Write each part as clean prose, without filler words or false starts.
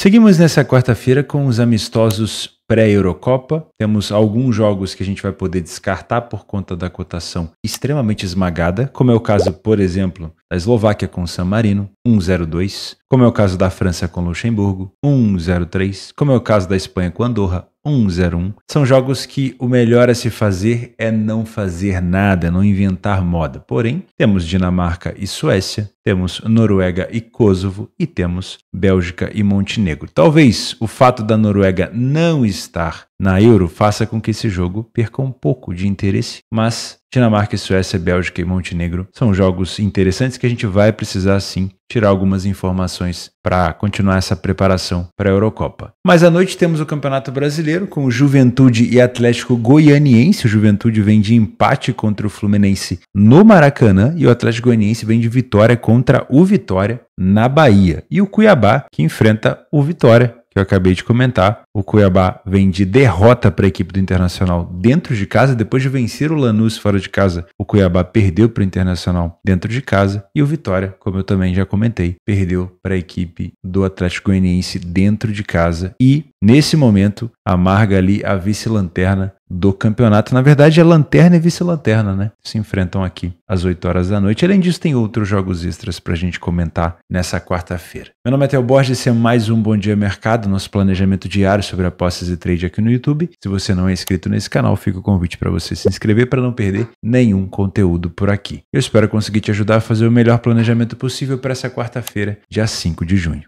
Seguimos nessa quarta-feira com os amistosos pré-Eurocopa. Temos alguns jogos que a gente vai poder descartar por conta da cotação extremamente esmagada, como é o caso, por exemplo, da Eslováquia com San Marino, 1,02, como é o caso da França com Luxemburgo, 1,03, como é o caso da Espanha com Andorra, 1,01. São jogos que o melhor a se fazer é não fazer nada, não inventar moda. Porém, temos Dinamarca e Suécia, temos Noruega e Kosovo e temos Bélgica e Montenegro. Talvez o fato da Noruega não estar na Euro faça com que esse jogo perca um pouco de interesse, mas Dinamarca e Suécia, Bélgica e Montenegro são jogos interessantes que a gente vai precisar sim tirar algumas informações para continuar essa preparação para a Eurocopa. Mas à noite temos o Campeonato Brasileiro com o Juventude e Atlético Goianiense. O Juventude vem de empate contra o Fluminense no Maracanã e o Atlético Goianiense vem de vitória contra o Vitória na Bahia. E o Cuiabá que enfrenta o Vitória, que eu acabei de comentar. O Cuiabá vem de derrota para a equipe do Internacional dentro de casa. Depois de vencer o Lanús fora de casa, o Cuiabá perdeu para o Internacional dentro de casa. E o Vitória, como eu também já comentei, perdeu para a equipe do Atlético Goianiense dentro de casa. E, nesse momento, amarga ali a vice-lanterna do campeonato. Na verdade, é lanterna e vice-lanterna, né? Se enfrentam aqui às 8 horas da noite. Além disso, tem outros jogos extras para a gente comentar nessa quarta-feira. Meu nome é Theo Borges, esse é mais um Bom Dia Mercado, nosso planejamento diário sobre apostas e trade aqui no YouTube. Se você não é inscrito nesse canal, fica o convite para você se inscrever para não perder nenhum conteúdo por aqui. Eu espero conseguir te ajudar a fazer o melhor planejamento possível para essa quarta-feira, dia 5 de junho.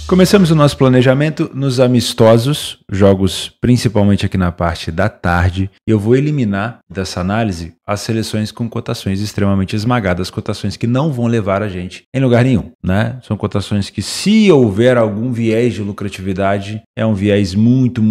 Começamos o nosso planejamento nos amistosos, jogos principalmente aqui na parte da tarde. Eu vou eliminar dessa análise as seleções com cotações extremamente esmagadas, cotações que não vão levar a gente em lugar nenhum, né? São cotações que, se houver algum viés de lucratividade, é um viés muito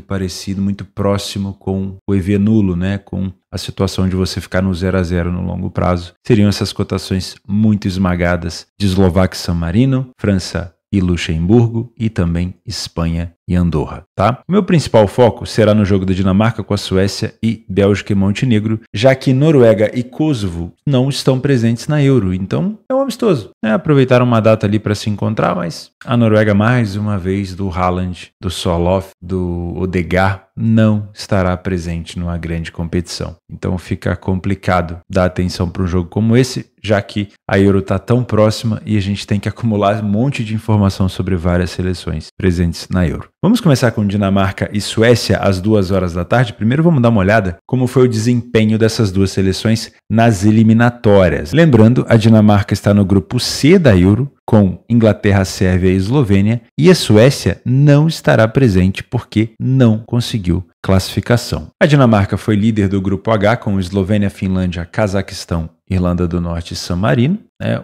parecido, muito próximo com o EV nulo, né? Com a situação de você ficar no 0 a 0 no longo prazo. Seriam essas cotações muito esmagadas de Eslováquia e San Marino, França e Luxemburgo e também Espanha e Andorra, tá? O meu principal foco será no jogo da Dinamarca com a Suécia e Bélgica e Montenegro, já que Noruega e Kosovo não estão presentes na Euro, então é um amistoso, né? Aproveitaram uma data ali para se encontrar, mas a Noruega mais uma vez do Haaland, do Soloth, do Odegaard não estará presente numa grande competição. Então fica complicado dar atenção para um jogo como esse, já que a Euro está tão próxima e a gente tem que acumular um monte de informação sobre várias seleções presentes na Euro. Vamos começar com Dinamarca e Suécia às 2 horas da tarde. Primeiro vamos dar uma olhada como foi o desempenho dessas duas seleções nas eliminatórias. Lembrando, a Dinamarca está no grupo C da Euro, com Inglaterra, Sérvia e Eslovênia, e a Suécia não estará presente porque não conseguiu classificação. A Dinamarca foi líder do grupo H com Eslovênia, Finlândia, Cazaquistão, Irlanda do Norte e San Marino.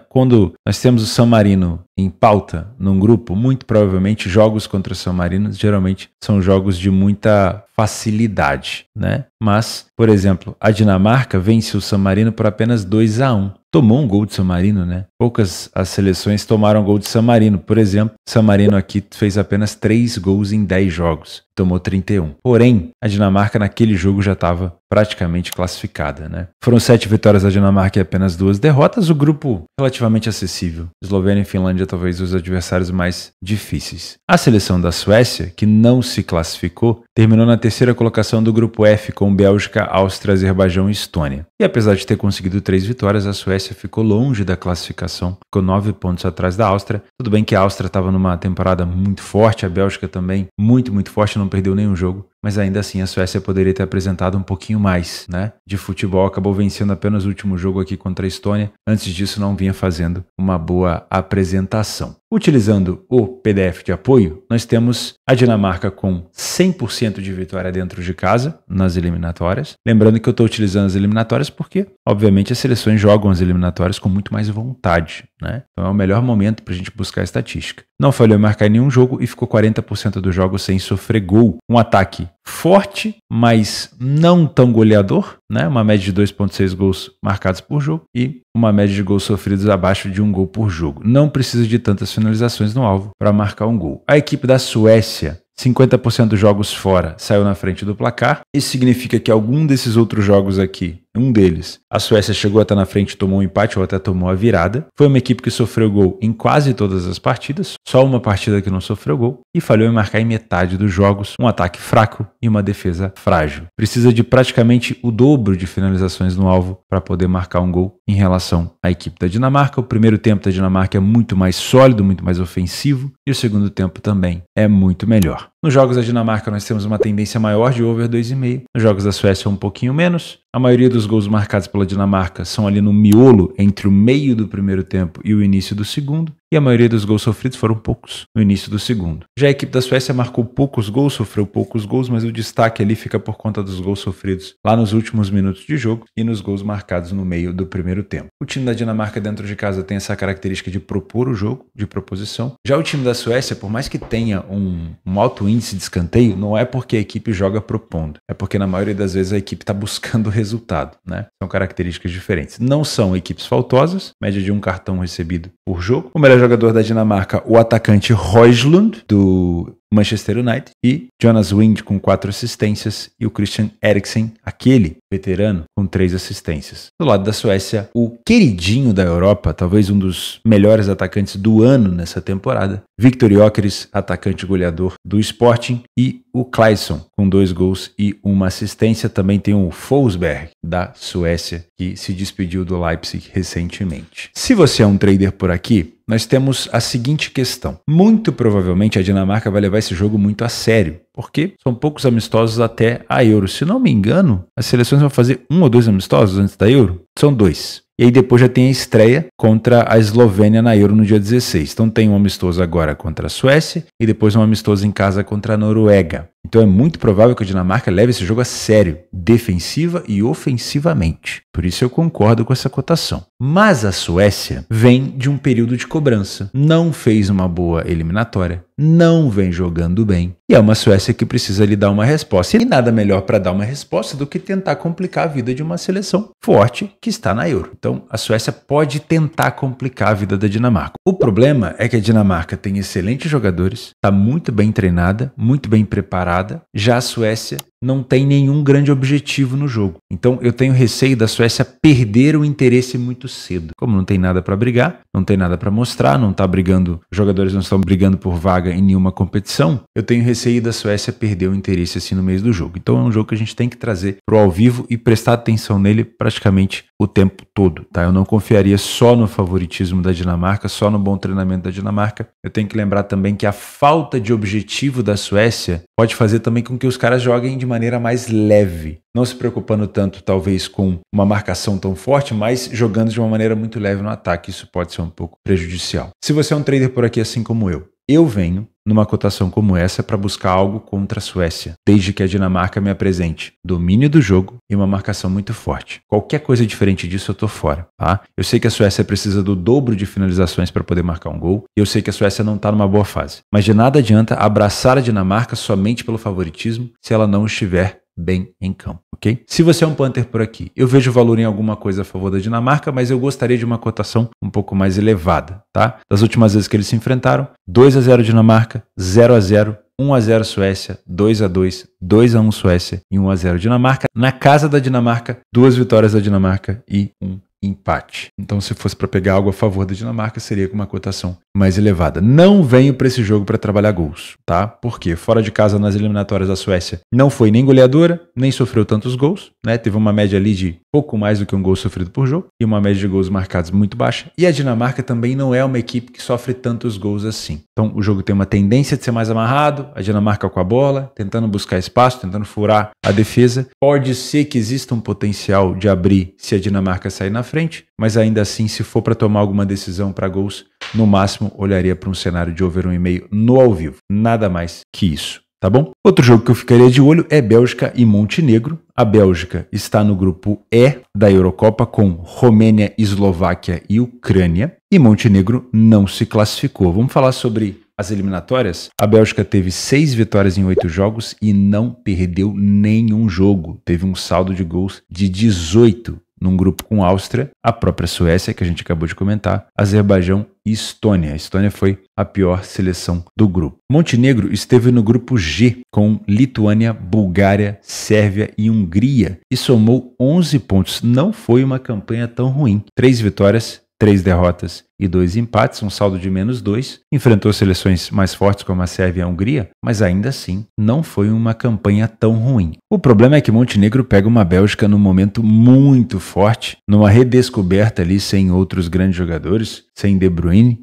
Quando nós temos o San Marino em pauta num grupo, muito provavelmente jogos contra o San Marino geralmente são jogos de muita facilidade, né? Mas, por exemplo, a Dinamarca vence o San Marino por apenas 2 a 1. Tomou um gol de San Marino, né? Poucas as seleções tomaram gol de San Marino. Por exemplo, San Marino aqui fez apenas 3 gols em 10 jogos. Tomou 31. Porém, a Dinamarca naquele jogo já estava praticamente classificada, né? Foram 7 vitórias da Dinamarca e apenas 2 derrotas. O grupo relativamente acessível. Eslovênia e Finlândia talvez os adversários mais difíceis. A seleção da Suécia, que não se classificou, terminou na terceira colocação do grupo F com Bélgica, Áustria, Azerbaijão e Estônia. E apesar de ter conseguido 3 vitórias, a Suécia ficou longe da classificação, ficou 9 pontos atrás da Áustria. Tudo bem que a Áustria estava numa temporada muito forte, a Bélgica também muito forte, não perdeu nenhum jogo, mas ainda assim a Suécia poderia ter apresentado um pouquinho mais, né, de futebol. Acabou vencendo apenas o último jogo aqui contra a Estônia. Antes disso não vinha fazendo uma boa apresentação. Utilizando o PDF de apoio, nós temos a Dinamarca com 100% de vitória dentro de casa nas eliminatórias. Lembrando que eu estou utilizando as eliminatórias porque, obviamente, as seleções jogam as eliminatórias com muito mais vontade, né? Então é o melhor momento para a gente buscar a estatística. Não falhou em marcar em nenhum jogo e ficou 40% dos jogos sem sofrer gol. Um ataque forte, mas não tão goleador, né? Uma média de 2,6 gols marcados por jogo e uma média de gols sofridos abaixo de 1 gol por jogo. Não precisa de tantas finalizações no alvo para marcar um gol. A equipe da Suécia 50% dos jogos fora saiu na frente do placar. Isso significa que algum desses outros jogos aqui, um deles, a Suécia chegou a estar na frente e tomou um empate ou até tomou a virada. Foi uma equipe que sofreu gol em quase todas as partidas, só uma partida que não sofreu gol, e falhou em marcar em metade dos jogos, um ataque fraco e uma defesa frágil. Precisa de praticamente o dobro de finalizações no alvo para poder marcar um gol em relação à equipe da Dinamarca. O primeiro tempo da Dinamarca é muito mais sólido, muito mais ofensivo, e o segundo tempo também é muito melhor. Nos jogos da Dinamarca nós temos uma tendência maior de over 2,5. Nos jogos da Suécia um pouquinho menos. A maioria dos gols marcados pela Dinamarca são ali no miolo entre o meio do primeiro tempo e o início do segundo. E a maioria dos gols sofridos foram poucos no início do segundo. Já a equipe da Suécia marcou poucos gols, sofreu poucos gols, mas o destaque ali fica por conta dos gols sofridos lá nos últimos minutos de jogo e nos gols marcados no meio do primeiro tempo. O time da Dinamarca dentro de casa tem essa característica de propor o jogo, de proposição. Já o time da Suécia, por mais que tenha um alto índice de escanteio, não é porque a equipe joga propondo, é porque na maioria das vezes a equipe está buscando o resultado, né? São características diferentes. Não são equipes faltosas, média de um cartão recebido por jogo. O melhor jogador da Dinamarca, o atacante Højlund, do Manchester United, e Jonas Wind com 4 assistências e o Christian Eriksen, aquele veterano, com 3 assistências. Do lado da Suécia, o queridinho da Europa, talvez um dos melhores atacantes do ano nessa temporada, Viktor Gyökeres, atacante goleador do Sporting, e o Claesson com 2 gols e 1 assistência. Também tem o Forsberg da Suécia, que se despediu do Leipzig recentemente. Se você é um trader por aqui, nós temos a seguinte questão. Muito provavelmente a Dinamarca vai levar esse jogo muito a sério, porque são poucos amistosos até a Euro. Se não me engano, as seleções vão fazer 1 ou 2 amistosos antes da Euro? São 2. E aí depois já tem a estreia contra a Eslovênia na Euro no dia 16. Então tem um amistoso agora contra a Suécia e depois um amistoso em casa contra a Noruega. Então é muito provável que a Dinamarca leve esse jogo a sério, defensiva e ofensivamente. Por isso eu concordo com essa cotação. Mas a Suécia vem de um período de cobrança. Não fez uma boa eliminatória, não vem jogando bem. E é uma Suécia que precisa lhe dar uma resposta. E nada melhor para dar uma resposta do que tentar complicar a vida de uma seleção forte que está na Euro. Então a Suécia pode tentar complicar a vida da Dinamarca. O problema é que a Dinamarca tem excelentes jogadores, está muito bem treinada, muito bem preparada. Já a Suécia não tem nenhum grande objetivo no jogo. Então eu tenho receio da Suécia perder o interesse muito cedo. Como não tem nada para brigar, não tem nada para mostrar, não tá brigando, os jogadores não estão brigando por vaga em nenhuma competição, eu tenho receio da Suécia perder o interesse assim no meio do jogo. Então é um jogo que a gente tem que trazer pro ao vivo e prestar atenção nele praticamente o tempo todo, tá? Eu não confiaria só no favoritismo da Dinamarca, só no bom treinamento da Dinamarca. Eu tenho que lembrar também que a falta de objetivo da Suécia pode fazer também com que os caras joguem de maneira mais leve, não se preocupando tanto talvez com uma marcação tão forte, mas jogando de uma maneira muito leve no ataque. Isso pode ser um pouco prejudicial. Se você é um trader por aqui assim como eu venho numa cotação como essa para buscar algo contra a Suécia, desde que a Dinamarca me apresente domínio do jogo e uma marcação muito forte. Qualquer coisa diferente disso eu tô fora, tá? Eu sei que a Suécia precisa do dobro de finalizações para poder marcar um gol, e eu sei que a Suécia não tá numa boa fase. Mas de nada adianta abraçar a Dinamarca somente pelo favoritismo se ela não estiver bem em campo, ok? Se você é um punter por aqui, eu vejo valor em alguma coisa a favor da Dinamarca, mas eu gostaria de uma cotação um pouco mais elevada, tá? Das últimas vezes que eles se enfrentaram, 2-0 Dinamarca, 0-0, 1-0 Suécia, 2-2, 2-1 Suécia e 1-0 Dinamarca. Na casa da Dinamarca, 2 vitórias da Dinamarca e 1 empate. Então, se fosse para pegar algo a favor da Dinamarca, seria com uma cotação mais elevada. Não venho para esse jogo para trabalhar gols, tá? Porque fora de casa, nas eliminatórias, a Suécia não foi nem goleadora, nem sofreu tantos gols, né? Teve uma média ali de pouco mais do que um gol sofrido por jogo e uma média de gols marcados muito baixa. E a Dinamarca também não é uma equipe que sofre tantos gols assim. Então, o jogo tem uma tendência de ser mais amarrado, a Dinamarca com a bola, tentando buscar espaço, tentando furar a defesa. Pode ser que exista um potencial de abrir se a Dinamarca sair na frente, mas ainda assim, se for para tomar alguma decisão para gols, no máximo olharia para um cenário de over 1,5 no ao vivo. Nada mais que isso, tá bom? Outro jogo que eu ficaria de olho é Bélgica e Montenegro. A Bélgica está no grupo E da Eurocopa com Romênia, Eslováquia e Ucrânia. E Montenegro não se classificou. Vamos falar sobre as eliminatórias? A Bélgica teve 6 vitórias em 8 jogos e não perdeu nenhum jogo. Teve um saldo de gols de 18. num grupo com Áustria, a própria Suécia, que a gente acabou de comentar, Azerbaijão e Estônia. A Estônia foi a pior seleção do grupo. Montenegro esteve no grupo G com Lituânia, Bulgária, Sérvia e Hungria e somou 11 pontos. Não foi uma campanha tão ruim. 3 vitórias, 3 derrotas e 2 empates, um saldo de -2. Enfrentou seleções mais fortes como a Sérvia e a Hungria, mas ainda assim não foi uma campanha tão ruim. O problema é que Montenegro pega uma Bélgica num momento muito forte, numa redescoberta ali sem outros grandes jogadores, sem De Bruyne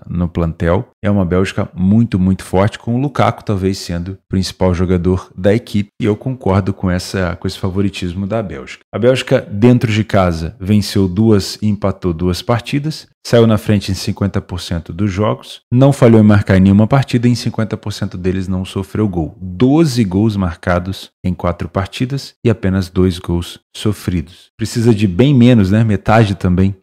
no plantel. É uma Bélgica muito, muito forte, com o Lukaku talvez sendo o principal jogador da equipe, e eu concordo com esse favoritismo da Bélgica. A Bélgica, dentro de casa, venceu 2 e empatou 2 partidas, saiu na frente em 50% dos jogos, não falhou em marcar em nenhuma partida e em 50% deles não sofreu gol. 12 gols marcados em 4 partidas e apenas 2 gols sofridos. Precisa de bem menos, né? Metade também.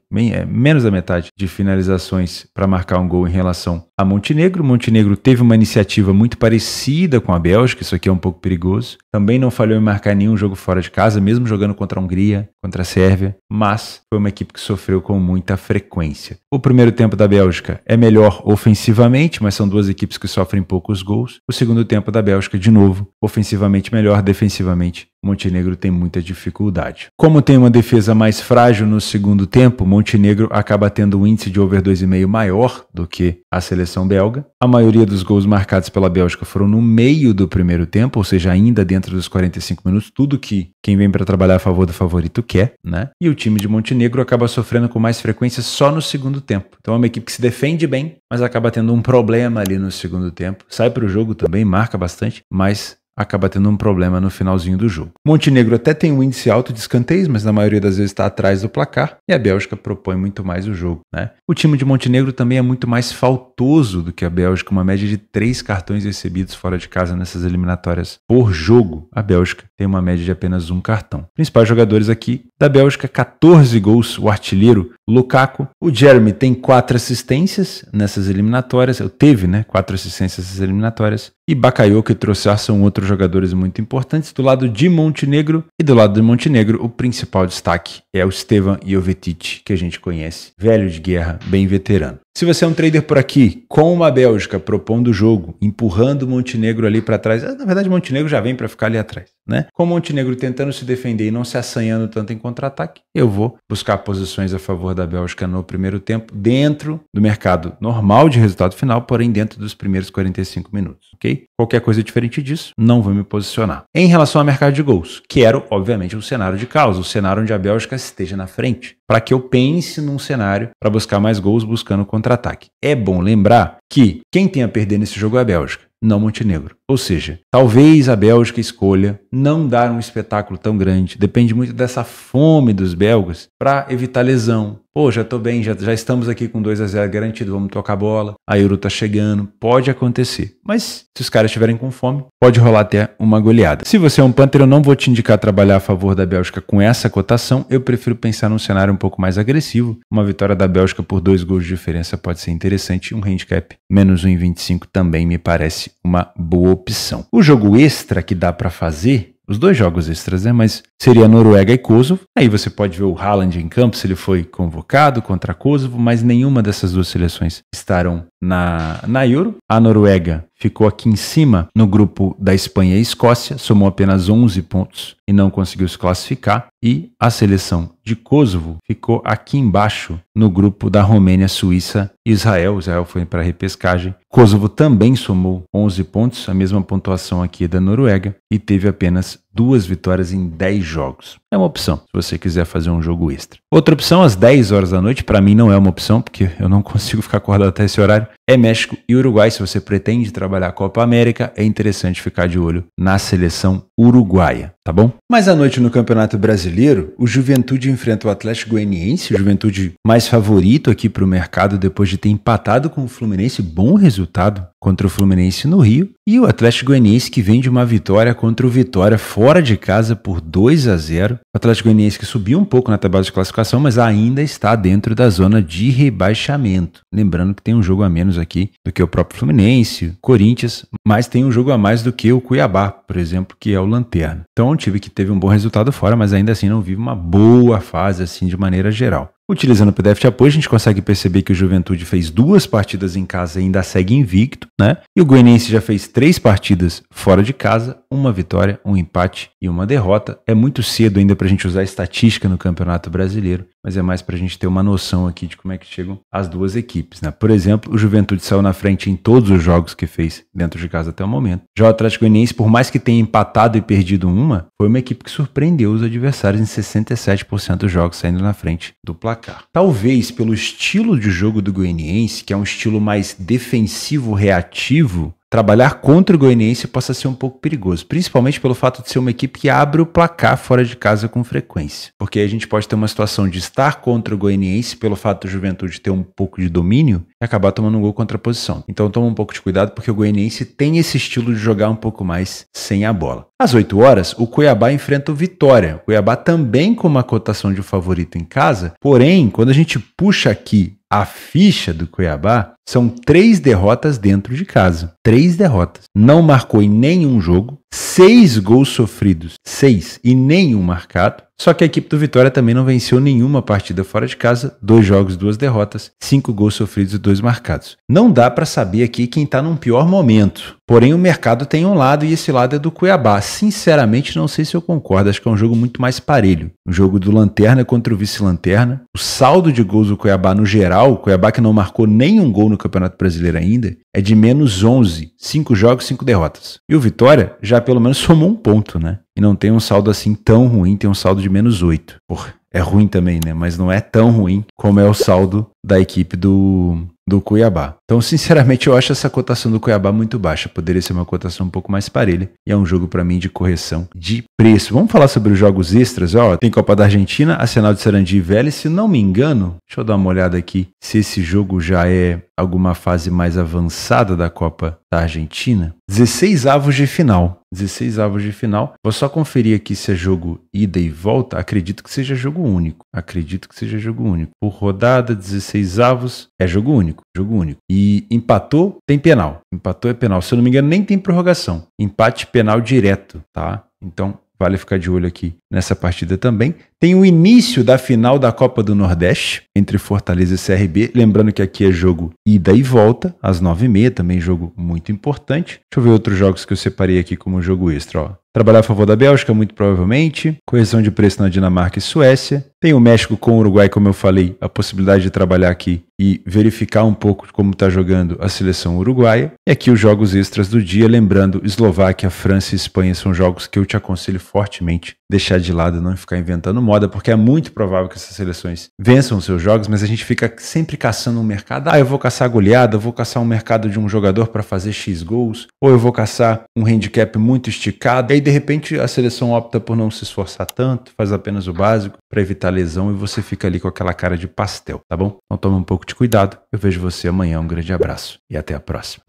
Menos da metade de finalizações para marcar um gol em relação a Montenegro. Montenegro teve uma iniciativa muito parecida com a Bélgica, isso aqui é um pouco perigoso. Também não falhou em marcar nenhum jogo fora de casa, mesmo jogando contra a Hungria, contra a Sérvia, mas foi uma equipe que sofreu com muita frequência. O primeiro tempo da Bélgica é melhor ofensivamente, mas são 2 equipes que sofrem poucos gols. O segundo tempo da Bélgica, de novo, ofensivamente melhor, defensivamente Montenegro tem muita dificuldade. Como tem uma defesa mais frágil no segundo tempo, Montenegro acaba tendo um índice de over 2,5 maior do que a seleção belga. A maioria dos gols marcados pela Bélgica foram no meio do primeiro tempo, ou seja, ainda dentro dos 45 minutos, tudo que quem vem para trabalhar a favor do favorito quer, né? E o time de Montenegro acaba sofrendo com mais frequência só no segundo tempo. Então é uma equipe que se defende bem, mas acaba tendo um problema ali no segundo tempo. Sai para o jogo também, marca bastante, mas acaba tendo um problema no finalzinho do jogo. Montenegro até tem um índice alto de escanteios, mas na maioria das vezes está atrás do placar, e a Bélgica propõe muito mais o jogo, né? O time de Montenegro também é muito mais faltoso do que a Bélgica, uma média de 3 cartões recebidos fora de casa nessas eliminatórias por jogo. A Bélgica tem uma média de apenas 1 cartão. Principais jogadores aqui da Bélgica, 14 gols, o artilheiro Lukaku. O Jeremy tem 4 assistências nessas eliminatórias, teve, né, 4 assistências nessas eliminatórias. E Bakayoko e Trossard são outros jogadores muito importantes do lado de Montenegro. E do lado de Montenegro, o principal destaque é o Stevan Jovetic, que a gente conhece, velho de guerra, bem veterano. Se você é um trader por aqui, com uma Bélgica propondo o jogo, empurrando Montenegro ali para trás, na verdade Montenegro já vem para ficar ali atrás, né? Com Montenegro tentando se defender e não se assanhando tanto em contra-ataque, eu vou buscar posições a favor da Bélgica no primeiro tempo, dentro do mercado normal de resultado final, porém dentro dos primeiros 45 minutos, ok? Qualquer coisa diferente disso, não vou me posicionar. Em relação ao mercado de gols, quero, obviamente, um cenário de caos, um cenário onde a Bélgica esteja na frente, para que eu pense num cenário para buscar mais gols buscando contra-ataque. É bom lembrar que quem tem a perder nesse jogo é a Bélgica, não Montenegro. Ou seja, talvez a Bélgica escolha não dar um espetáculo tão grande, depende muito dessa fome dos belgas para evitar lesão. Pô, já tô bem, já estamos aqui com 2-0 garantido, vamos tocar a bola, a Euro tá chegando, pode acontecer. Mas se os caras estiverem com fome, pode rolar até uma goleada. Se você é um Panther, eu não vou te indicar trabalhar a favor da Bélgica com essa cotação, eu prefiro pensar num cenário um pouco mais agressivo. Uma vitória da Bélgica por 2 gols de diferença pode ser interessante, um handicap menos 1,25 também me parece uma boa opção. O jogo extra que dá para fazer, os 2 jogos extras, né? Mas seria Noruega e Kosovo. Aí você pode ver o Haaland em campo, se ele foi convocado contra Kosovo, mas nenhuma dessas 2 seleções estarão na Euro. A Noruega ficou aqui em cima no grupo da Espanha e Escócia, somou apenas 11 pontos e não conseguiu se classificar. E a seleção de Kosovo ficou aqui embaixo no grupo da Romênia, Suíça e Israel. Israel foi para a repescagem. Kosovo também somou 11 pontos, a mesma pontuação aqui da Noruega, e teve apenas 2 vitórias em 10 jogos. É uma opção, se você quiser fazer um jogo extra. Outra opção, às 10 horas da noite, para mim não é uma opção, porque eu não consigo ficar acordado até esse horário, é México e Uruguai. Se você pretende trabalhar a Copa América, é interessante ficar de olho na seleção uruguaia, tá bom? Mas à noite no Campeonato Brasileiro, o Juventude enfrenta o Atlético Goianiense, o Juventude mais favorito aqui para o mercado depois de ter empatado com o Fluminense, bom resultado contra o Fluminense no Rio, e o Atlético Goianiense que vem de uma vitória contra o Vitória fora de casa por 2-0. O Atlético Goianiense que subiu um pouco na tabela de classificação, mas ainda está dentro da zona de rebaixamento. Lembrando que tem um jogo a menos aqui do que o próprio Fluminense, Corinthians, mas tem um jogo a mais do que o Cuiabá, por exemplo, que é o Lanterna. Então um time que teve um bom resultado fora, mas ainda assim não vive uma boa fase assim de maneira geral. Utilizando o PDF de apoio, a gente consegue perceber que o Juventude fez 2 partidas em casa e ainda segue invicto, né? E o Goianiense já fez 3 partidas fora de casa, 1 vitória, 1 empate e 1 derrota. É muito cedo ainda para a gente usar estatística no Campeonato Brasileiro, mas é mais para a gente ter uma noção aqui de como é que chegam as duas equipes, né? Por exemplo, o Juventude saiu na frente em todos os jogos que fez dentro de casa até o momento. Já o Atlético Goianiense, por mais que tenha empatado e perdido uma, foi uma equipe que surpreendeu os adversários em 67% dos jogos, saindo na frente do placar. Talvez pelo estilo de jogo do Goianiense, que é um estilo mais defensivo-reativo, trabalhar contra o Goianiense possa ser um pouco perigoso, principalmente pelo fato de ser uma equipe que abre o placar fora de casa com frequência. Porque aí a gente pode ter uma situação de estar contra o Goianiense pelo fato do Juventude ter um pouco de domínio e acabar tomando um gol contra a posição. Então toma um pouco de cuidado porque o Goianiense tem esse estilo de jogar um pouco mais sem a bola. Às 8 horas, o Cuiabá enfrenta o Vitória. O Cuiabá também com uma cotação de favorito em casa, porém, quando a gente puxa aqui a ficha do Cuiabá, são 3 derrotas dentro de casa. 3 derrotas. Não marcou em nenhum jogo. 6 gols sofridos. 6 e nenhum marcado. Só que a equipe do Vitória também não venceu nenhuma partida fora de casa. 2 jogos, 2 derrotas. 5 gols sofridos e 2 marcados. Não dá para saber aqui quem está num pior momento. Porém, o mercado tem um lado e esse lado é do Cuiabá. Sinceramente, não sei se eu concordo. Acho que é um jogo muito mais parelho. Um jogo do Lanterna contra o vice-lanterna. O saldo de gols do Cuiabá no geral, o Cuiabá que não marcou nenhum gol no Campeonato Brasileiro ainda, é de menos 11. 5 jogos, 5 derrotas. E o Vitória já pelo menos somou um ponto, né? E não tem um saldo assim tão ruim, tem um saldo de menos 8. Porra, é ruim também, né? Mas não é tão ruim como é o saldo da equipe do Cuiabá. Então, sinceramente, eu acho essa cotação do Cuiabá muito baixa. Poderia ser uma cotação um pouco mais parelha. E é um jogo, para mim, de correção de preço. Vamos falar sobre os jogos extras. Ó, tem Copa da Argentina, Arsenal de Sarandi e Vélez. Se não me engano, deixa eu dar uma olhada aqui se esse jogo já é alguma fase mais avançada da Copa da Argentina. 16 avos de final. 16 avos de final. Vou só conferir aqui se é jogo ida e volta. Acredito que seja jogo único. Acredito que seja jogo único. Por rodada, 16 avos. É jogo único. Jogo único. E empatou, tem penal. Empatou é penal. Se eu não me engano, nem tem prorrogação. Empate penal direto, tá? Então, vale ficar de olho aqui nessa partida também. Tem o início da final da Copa do Nordeste, entre Fortaleza e CRB. Lembrando que aqui é jogo ida e volta, às 9h30, também jogo muito importante. Deixa eu ver outros jogos que eu separei aqui como jogo extra. Ó. Trabalhar a favor da Bélgica, muito provavelmente. Correção de preço na Dinamarca e Suécia. Tem o México com o Uruguai, como eu falei, a possibilidade de trabalhar aqui e verificar um pouco de como está jogando a seleção uruguaia. E aqui os jogos extras do dia, lembrando, Eslováquia, França e Espanha são jogos que eu te aconselho fortemente deixar de lado e não ficar inventando moda, porque é muito provável que essas seleções vençam os seus jogos, mas a gente fica sempre caçando um mercado. Ah, eu vou caçar goleada, eu vou caçar um mercado de um jogador para fazer X gols, ou eu vou caçar um handicap muito esticado. E aí, de repente, a seleção opta por não se esforçar tanto, faz apenas o básico para evitar lesão e você fica ali com aquela cara de pastel, tá bom? Então toma um pouco de cuidado. Eu vejo você amanhã. Um grande abraço e até a próxima.